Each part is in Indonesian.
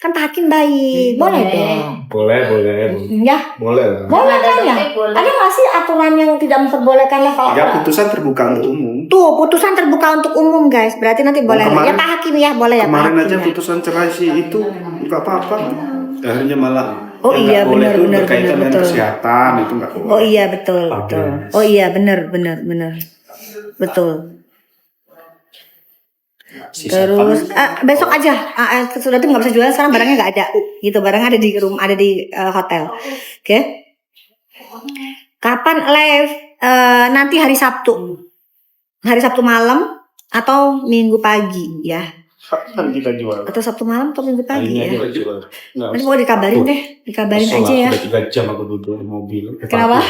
Kan Pak Hakim baik, boleh dong. Boleh. Ya. Boleh kan ya? Ada nggak sih aturan yang tidak memperbolehkan lah kalau? Ya putusan terbuka untuk umum. Tuh putusan terbuka untuk umum guys, berarti nanti boleh. Ya Pak Hakim ya boleh ya Pak Kemarin Hakim. aja putusan cerai sih itu nggak apa-apa. Akhirnya malah. Oh iya benar. Berkaitan dengan kesehatan itu nggak boleh. Oh iya betul. Oh iya benar. Betul. Terus besok aja sudah tuh nggak bisa jualan sekarang, barangnya nggak ada gitu, barangnya ada di rumah, ada di hotel. Oke. Kapan live? Nanti hari Sabtu malam atau Minggu pagi ya. Kapan kita jual? Atau Sabtu malam atau Minggu pagi ya. Nanti mau dikabarin aja ya. Udah 3 jam aku duduk di mobil. Kenapa?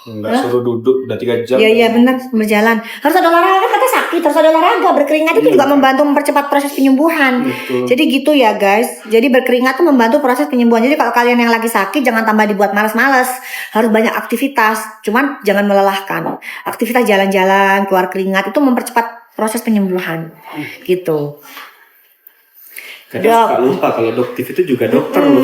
Enggak suruh duduk udah 3 jam. Iya benar, berjalan. Harus ada olahraga, kata sakit, harus ada olahraga. Berkeringat itu juga membantu mempercepat proses penyembuhan. Betul. Jadi gitu ya guys. Jadi berkeringat tuh membantu proses penyembuhan. Jadi kalau kalian yang lagi sakit jangan tambah dibuat malas-malas. Harus banyak aktivitas. Cuman jangan melelahkan. Aktivitas jalan-jalan, keluar keringat itu mempercepat proses penyembuhan. Gitu. Kadang suka lupa kalau doktif itu juga dokter loh.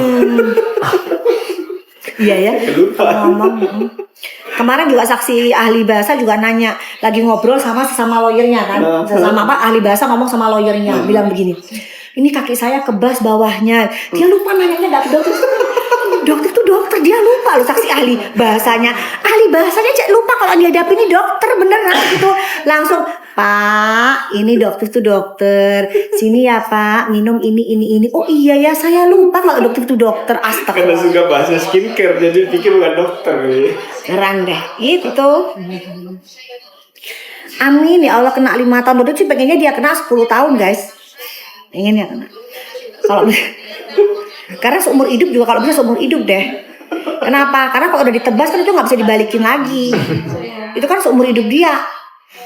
Iya ya. Ngomong. Kemarin juga saksi ahli bahasa juga nanya, lagi ngobrol sama sesama lawyernya kan, sesama ahli bahasa ngomong sama lawyernya, bilang begini, ini kaki saya kebas bawahnya, dia lupa nanyanya dokter tuh dokter, dia lupa loh saksi ahli bahasanya lupa kalau dia dihadapi ini dokter beneran gitu, langsung Pak, ini dokter tuh dokter. Sini ya Pak, minum ini. Oh iya ya, saya lupa kalau dokter tuh dokter. Astagfirullah. Karena suka bahasa skincare, jadi pikir bukan dokter. Keren deh, itu. Amin ya Allah, kena 5 tahun. Betul sih pengennya dia kena 10 tahun guys. Pengennya kena. Kalau karena seumur hidup juga, kalau bisa seumur hidup deh. Kenapa? Karena kalau udah ditebas kan itu nggak bisa dibalikin lagi. Itu kan seumur hidup dia.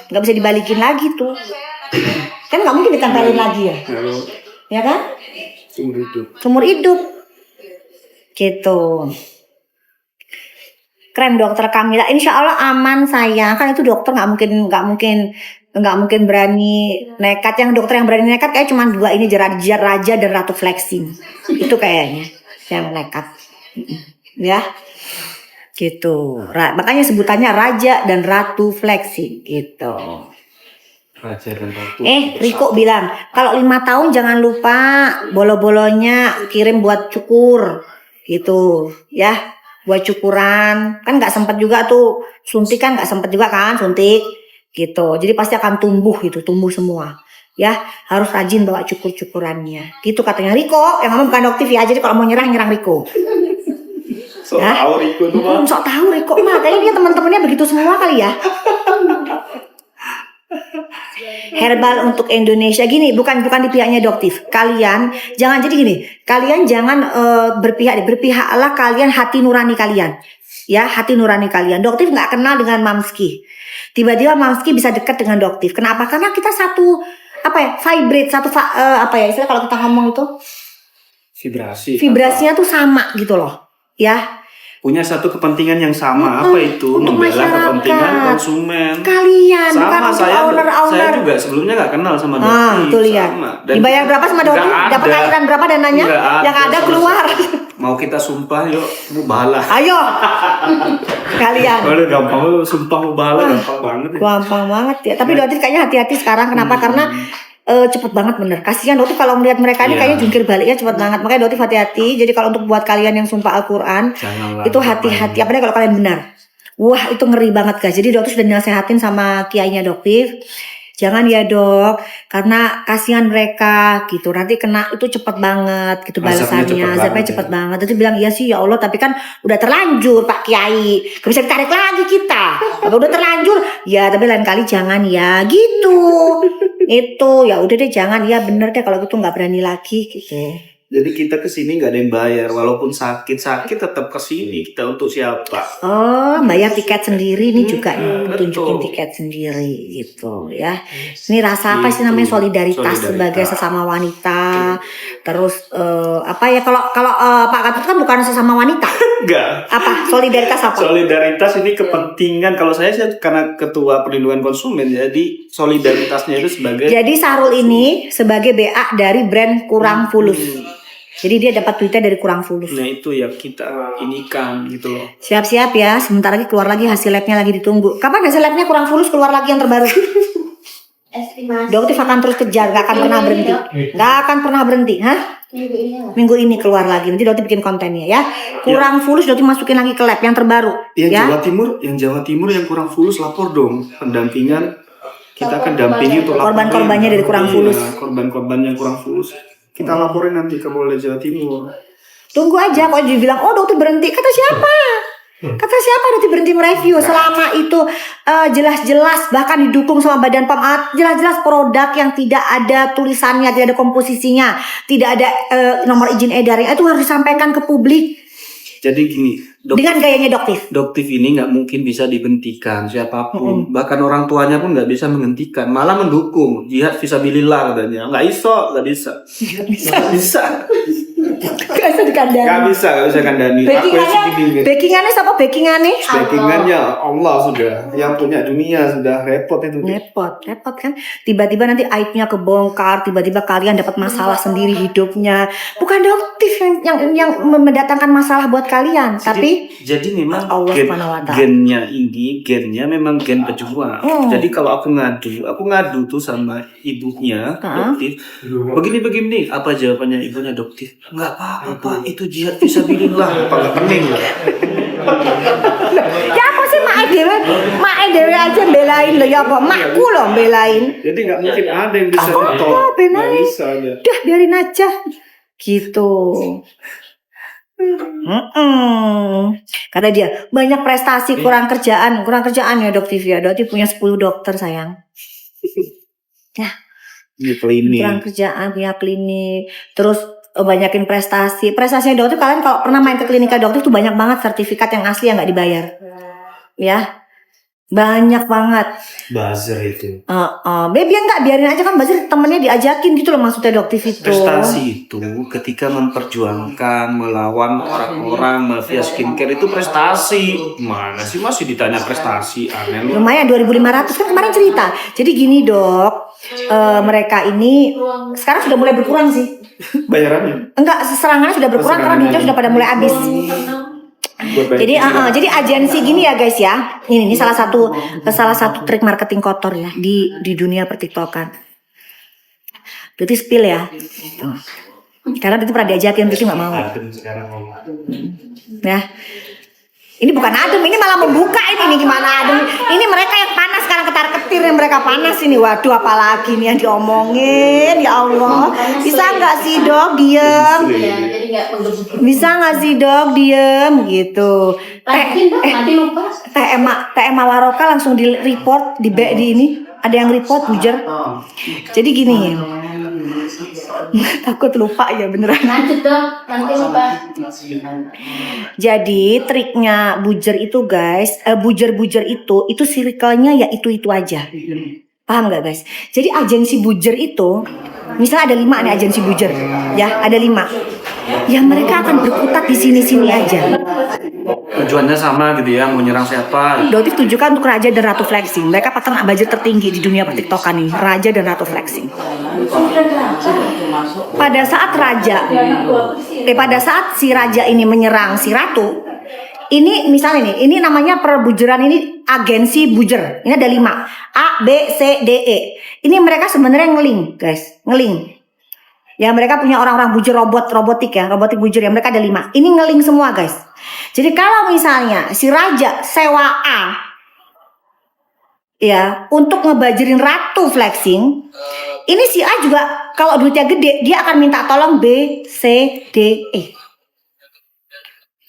Nggak bisa dibalikin lagi tuh, kan nggak mungkin ditempelin lagi ya kan? Seumur hidup gitu. Keren dokter Kamila, insya Allah aman sayang, kan itu dokter nggak mungkin berani nekat. Yang dokter yang berani nekat kayak cuma 2 ini, Raja dan Ratu Flexing itu kayaknya yang nekat ya. Gitu. Makanya sebutannya Raja dan Ratu Flexing gitu. Raja dan Ratu. Riko bilang, kalau 5 tahun jangan lupa bolo-bolonya kirim buat cukur gitu ya, buat cukuran. Kan nggak sempet juga tuh suntik, kan nggak sempet juga kan suntik gitu. Jadi pasti akan tumbuh semua. Ya, harus rajin bawa cukur-cukurannya. Gitu katanya Riko, yang ngomong bukan dokter ya. Jadi kalau mau nyerang Riko. Sok tahu Riko tuh mah. Sok tahu Riko mah, kayaknya dia teman-temannya begitu semua kali ya. Herbal untuk Indonesia gini, bukan di pihaknya doktif. Kalian jangan jadi gini. Kalian jangan berpihaklah kalian hati nurani kalian. Ya, hati nurani kalian. Doktif nggak kenal dengan Mamski. Tiba-tiba Mamski bisa dekat dengan doktif. Kenapa? Karena kita satu vibrate, istilah kalau kita ngomong itu vibrasinya tuh sama gitu loh. Ya. Punya satu kepentingan yang sama, apa itu? Untuk membela masyarakat, kepentingan konsumen. Kalian sama, bukan untuk owner. Saya juga sebelumnya nggak kenal sama dokter. Tuh lihat. Dibayar berapa sama dokter? Dapat aliran berapa dananya? Yang ada keluar. Mau kita sumpah yuk, mubahalah. Ayo. Kalian. Kalau gampang sumpah mubahalah gampang banget. Gampang banget ya. Tapi dokter kayaknya hati-hati sekarang. Kenapa? Karena cepet banget bener. Kasihan dokter kalau melihat mereka ini kayaknya jungkir baliknya cepet banget. Makanya dokter hati-hati. Jadi kalau untuk buat kalian yang sumpah Al-Quran, itu hati-hati. Apalagi kalau kalian benar. Wah itu ngeri banget guys. Jadi dokter sudah nasehatin sama kiainya dokter. Jangan ya dok, karena kasihan mereka gitu. Nanti kena itu cepet banget gitu balasannya. Azabnya cepet banget. Jadi bilang iya sih ya Allah, tapi kan udah terlanjur Pak Kiai. Gak bisa ditarik lagi kita. Kalau udah terlanjur, ya tapi lain kali jangan ya gitu. Itu ya udah deh jangan ya, bener deh kalau gitu nggak berani lagi gitu. Jadi kita kesini nggak ada yang bayar, walaupun sakit tetap kesini. Kita untuk siapa? Oh, bayar tiket sendiri nih juga nih, tunjukin tiket sendiri gitu ya. Ini rasa apa sih namanya solidaritas sebagai sesama wanita. Terus kalau Pak Gatot kan bukan sesama wanita. Enggak. Apa solidaritas apa? Solidaritas ini kepentingan. Kalau saya sih karena ketua perlindungan konsumen, jadi solidaritasnya itu sebagai. Jadi Sarul ini sebagai BA dari brand Kurang Fulus. Jadi dia dapat duitnya dari kurang fulus. Nah itu ya kita inikan gitu loh. Siap-siap ya, sebentar lagi keluar lagi hasil labnya lagi ditunggu. Kapan hasil labnya kurang fulus keluar lagi yang terbaru? Dokter akan terus kejar, gak akan pernah berhenti. Gak akan pernah berhenti, hah? Minggu ini keluar lagi, nanti dokter bikin kontennya ya. Kurang fulus dokter masukin lagi ke lab yang terbaru. Yang Ya. Jawa Timur yang kurang fulus lapor dong. Pendampingan kita akan dampingi untuk Korban-korbannya dari kurang fulus. Korban-korban yang kurang fulus. Kita laporin nanti ke Polda Jawa Timur. Tunggu aja, kalau dia bilang, oh dokter berhenti. Kata siapa? Kata siapa dokter berhenti mereview? Selama itu jelas-jelas bahkan didukung sama Badan POM, jelas-jelas produk yang tidak ada tulisannya, tidak ada komposisinya, tidak ada nomor izin edarnya, itu harus disampaikan ke publik. Jadi gini, Dengan gayanya doktif. Doktif ini nggak mungkin bisa dihentikan siapapun, bahkan orang tuanya pun nggak bisa menghentikan, malah mendukung jihad fisabilillah katanya. Nggak bisa. Gak bisa dikandani. Nggak bisa kandani. Backingannya siapa backingannya? Backingannya Allah sudah, yang punya dunia sudah repot itu. Repot kan. Tiba-tiba nanti aibnya kebongkar, tiba-tiba kalian dapat masalah sendiri hidupnya. Bukan doktif yang mendatangkan masalah buat kalian, tapi jadi memang Allah SWT. gennya memang gen pejuang. Jadi kalau aku ngadu tuh sama ibunya doktif. Begini, apa jawabannya ibunya doktif? Nggak apa-apa, itu jihad fisabilillah. Apa nggak pening? Ya apa sih mak dewe aja belain loh ya apa makku loh belain. Jadi nggak mungkin ada yang bisa Apa belain? bisa aja. Udah biarin aja gitu. Kata dia banyak prestasi kurang kerjaan ya doktif ya. Doktif punya 10 dokter sayang. Ya. Di klinik. Kurang kerjaan punya klinik. Terus banyakin prestasinya dokter. Kalian kalau pernah main ke klinika dokter tuh banyak banget sertifikat yang asli yang nggak dibayar. Ya. Banyak banget. Buzzer itu. Baby enggak biarin aja kan buzzer temennya diajakin gitu loh maksudnya doktif itu. Prestasi itu ketika memperjuangkan melawan orang-orang mafia skincare itu prestasi. Mana sih masih ditanya prestasi, aneh lu. Lumayan 2.500 kan kemarin cerita. Jadi gini dok, mereka ini sekarang sudah mulai berkurang sih. Bayarannya? Enggak, serangannya sudah berkurang karena duitnya sudah pada mulai habis. Jadi agensi gini ya guys ya. Ini salah satu trik marketing kotor ya di dunia pertiktokan. Berarti spill ya. Karena itu pernah diajakin berarti nggak mau. Ya. Ini bukan adem, ini malah membuka ini gimana adem. Ini mereka yang panas sekarang ketar-ketir yang mereka panas ini. Waduh apalagi nih yang diomongin ya Allah. Bisa nggak sih dok diem? Bisa nggak sih dok diem gitu? Teh Emma Waroka langsung di report di ini. Ada yang report bujer. Jadi gini. Takut lupa ya beneran. Lanjut dong, nanti lupa. Jadi triknya bujer itu guys, bujer itu circle-nya ya itu aja. Paham nggak guys? Jadi agensi bujer itu, misalnya ada 5 nih agensi bujer, ya ada 5. Ya mereka akan berkutat di sini aja. Tujuannya sama gitu ya, mau nyerang siapa? Doktif tujukan untuk Raja dan Ratu Flexing. Mereka partner budget tertinggi di dunia pertiktokan nih, Raja dan Ratu Flexing. Pada saat si Raja ini menyerang si Ratu, ini misalnya nih, ini namanya perbujeran ini agensi bujer. Ini ada 5, A, B, C, D, E. Ini mereka sebenarnya ngeling, guys, ngeling. Ya mereka punya orang-orang bujer robotik bujer ya mereka ada 5. Ini ngeling semua guys. Jadi kalau misalnya si Raja sewa A, ya untuk ngebajerin Ratu Flexing, ini si A juga kalau duitnya gede dia akan minta tolong B, C, D, E.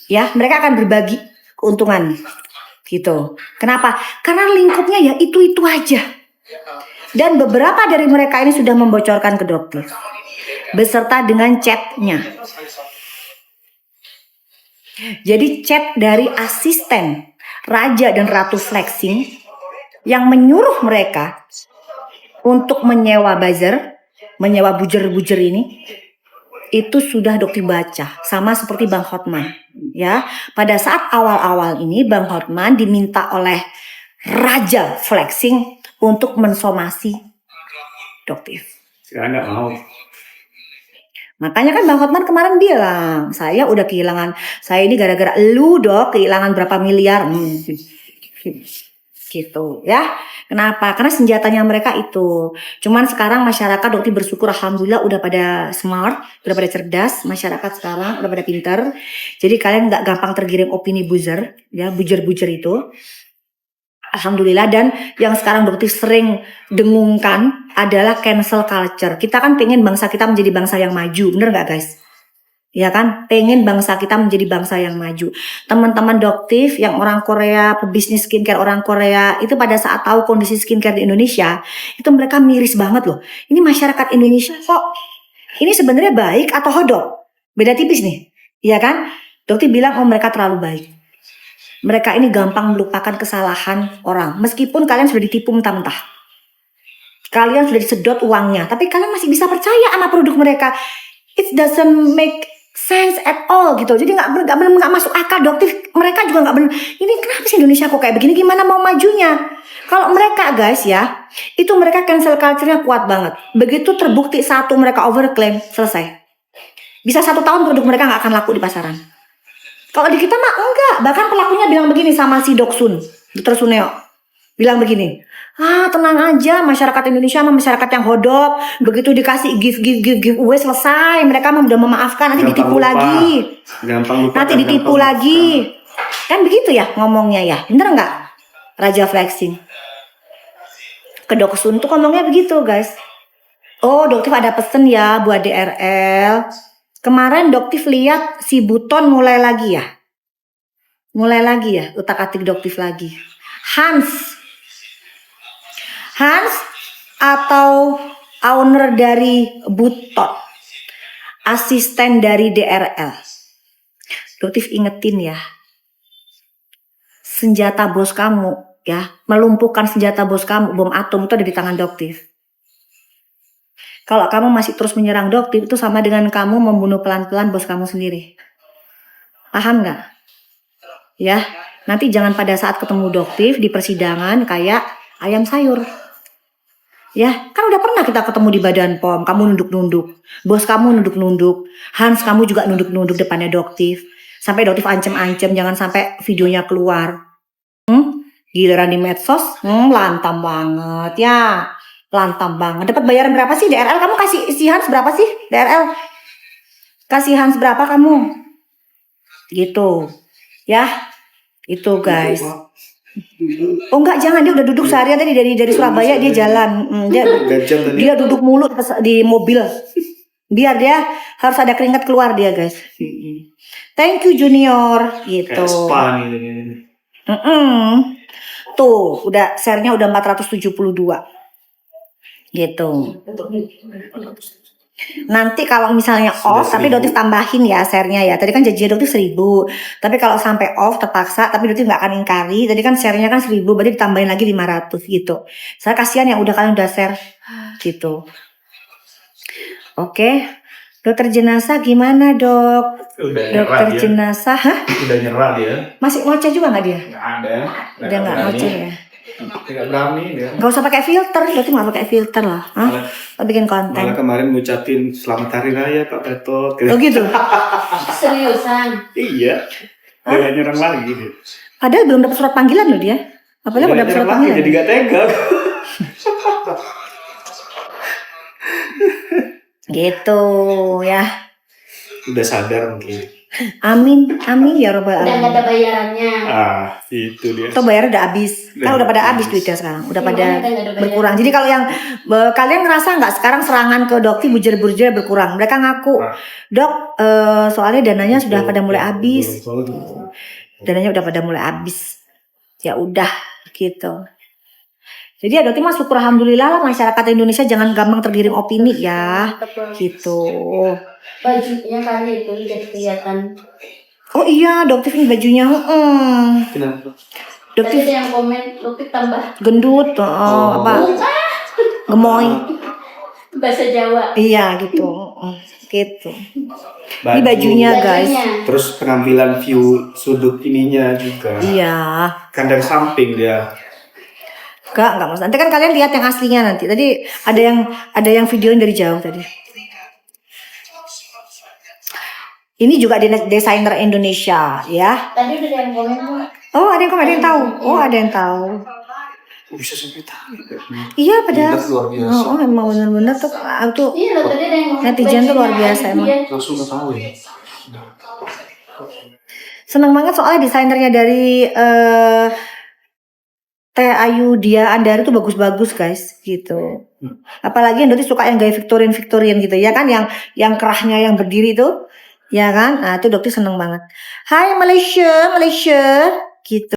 Ya mereka akan berbagi keuntungan gitu. Kenapa? Karena lingkupnya ya itu aja. Dan beberapa dari mereka ini sudah membocorkan ke dokter beserta dengan chatnya. Jadi chat dari asisten Raja dan Ratu Flexing yang menyuruh mereka untuk menyewa buzzer, menyewa bujer-bujer ini, itu sudah dokter baca. Sama seperti Bang Hotman. Ya, pada saat awal-awal ini Bang Hotman diminta oleh Raja Flexing untuk mensomasi dokter. Sekarang nggak mau. Makanya kan Bang Hotman kemarin bilang, saya udah kehilangan, saya ini gara-gara lu dok kehilangan berapa miliar. Gitu ya. Kenapa? Karena senjatanya mereka itu. Cuman sekarang masyarakat dokter bersyukur alhamdulillah udah pada smart, udah pada cerdas, masyarakat sekarang udah pada pinter. Jadi kalian nggak gampang tergiring opini buzzer, ya buzzer-buzzer itu. Alhamdulillah. Dan yang sekarang dokter sering dengungkan adalah cancel culture. Kita kan pengen bangsa kita menjadi bangsa yang maju, bener nggak guys? Ya kan, pengen bangsa kita menjadi bangsa yang maju. Teman-teman doktif yang orang Korea, pebisnis skincare orang Korea, itu pada saat tahu kondisi skincare di Indonesia, itu mereka miris banget loh. Ini masyarakat Indonesia kok, ini sebenarnya baik atau hodok? Beda tipis nih, ya kan? Dokter bilang, oh mereka terlalu baik. Mereka ini gampang melupakan kesalahan orang, meskipun kalian sudah ditipu mentah-mentah. Kalian sudah disedot uangnya, tapi kalian masih bisa percaya sama produk mereka. It doesn't make sense at all gitu. Jadi nggak masuk akal dokter. Mereka juga nggak benar. Ini kenapa sih Indonesia kok kayak begini? Gimana mau majunya? Kalau mereka guys ya, itu mereka cancel culture-nya kuat banget. Begitu terbukti satu mereka overclaim, selesai. Bisa 1 tahun produk mereka nggak akan laku di pasaran. Kalau di kita mah enggak. Bahkan pelakunya bilang begini sama si Doksun, Dr. Suneo. Bilang begini, tenang aja, masyarakat Indonesia sama masyarakat yang hodop, begitu dikasih give away selesai, mereka udah memaafkan, nanti ditipu lagi. Gampang lupa. Nanti ditipu lagi. Kan begitu ya ngomongnya ya, bener nggak? Raja flexing. Ke Doksun tuh ngomongnya begitu guys. Oh Doktif ada pesen ya buat DRL. Kemarin Doktif lihat si Buton mulai lagi ya. Mulai lagi ya, utak-atik Doktif lagi. Hans atau owner dari Buton, asisten dari DRL. Doktif ingetin ya, senjata bos kamu ya, melumpuhkan senjata bos kamu, bom atom itu ada di tangan Doktif. Kalau kamu masih terus menyerang Doktif, itu sama dengan kamu membunuh pelan-pelan bos kamu sendiri. Paham nggak? Ya, nanti jangan pada saat ketemu Doktif di persidangan kayak ayam sayur. Ya, kan udah pernah kita ketemu di Badan POM, kamu nunduk-nunduk, bos kamu nunduk-nunduk, Hans kamu juga nunduk-nunduk depannya Doktif, sampai Doktif ancem-ancem jangan sampai videonya keluar. Giliran di medsos, lantam banget ya, lantam banget. Dapat bayaran berapa sih DRL? Kamu kasih si Hans berapa sih DRL? Kasih Hans berapa kamu? Gitu, ya, itu guys. Oh enggak, jangan, dia udah duduk seharian tadi dari Surabaya dia jalan. Dia duduk mulu di mobil. Biar dia harus ada keringat keluar dia, guys. Thank you Junior gitu. Kayak spa nih. Tuh, udah share-nya udah 472. Gitu. Nanti kalau misalnya off, tapi Doktif tambahin ya share-nya ya. Tadi kan janjinya Doktif 1000. Tapi kalau sampai off terpaksa, tapi Doktif nggak akan ingkari. Tadi kan share-nya kan 1000, berarti ditambahin lagi 500 gitu. Saya kasihan yang kalian udah share gitu. Oke. Dokter jenazah gimana dok? Dokter jenazah, Udah nyerah dia. Masih ngoceh juga nggak dia? Nggak ada. Udah nggak ngoceh ya? Nggak berani dia. Gak usah pakai filter, Dokter nggak pakai filter lah. Bikin konten. Malah kemarin ngucapin selamat hari raya Pak Betot. Oh gitu? Seriusan? Iya. Dia nyerang lagi dia. Padahal belum dapat surat panggilan loh dia. Apalagi udah dapat surat panggilan. Jadi gak tega. Gitu ya. Udah sadar mungkin. Amin ya robbal Udah alamin. nggak ada bayarannya. Itu dia. Atau bayar udah habis. Kan udah pada habis duitnya sekarang. Udah pada berkurang. Jadi kalau yang kalian ngerasa nggak sekarang serangan ke Dokti bujur-bujur berkurang. Mereka ngaku, Dok, soalnya dananya sudah pada mulai habis. Dananya udah pada mulai habis. Ya udah gitu. Jadi ya Dokti mah syukur alhamdulillah lah masyarakat Indonesia jangan gampang tergiring opini ya. Gitu. Bajunya kali itu jadi kelihatan. Oh iya, Dokti ini bajunya. Kenapa? Dokti Tadi ada yang komen, Dokter tambah gendut, apa? Gemoy. bahasa Jawa. Iya gitu. Gitu. Ini bajunya guys. Terus pengambilan view sudut ininya juga. Iya. Kan dari samping dia. Enggak mas. Nanti kan kalian lihat yang aslinya nanti. Tadi ada yang videoin dari jauh tadi. Ini juga desainer Indonesia ya. Tadi udah yang komen Bu. Oh ada yang ada yang tahu. Oh ada yang tahu. Bisa sampai tahu. Iya padahal. Minat luar biasa. Oh emang bener-bener tuh aku Iya loh, tadi ada yang ngomong netizen tuh luar biasa bajunya emang. dia. Langsung udah tahu ya. Seneng banget soalnya desainernya dari Teh Ayu Dia Andari tuh bagus-bagus guys gitu. Apalagi yang Doti suka yang gaya Victorian gitu ya kan, yang kerahnya yang berdiri tuh ya kan. Nah itu Doti seneng banget. Hai Malaysia gitu.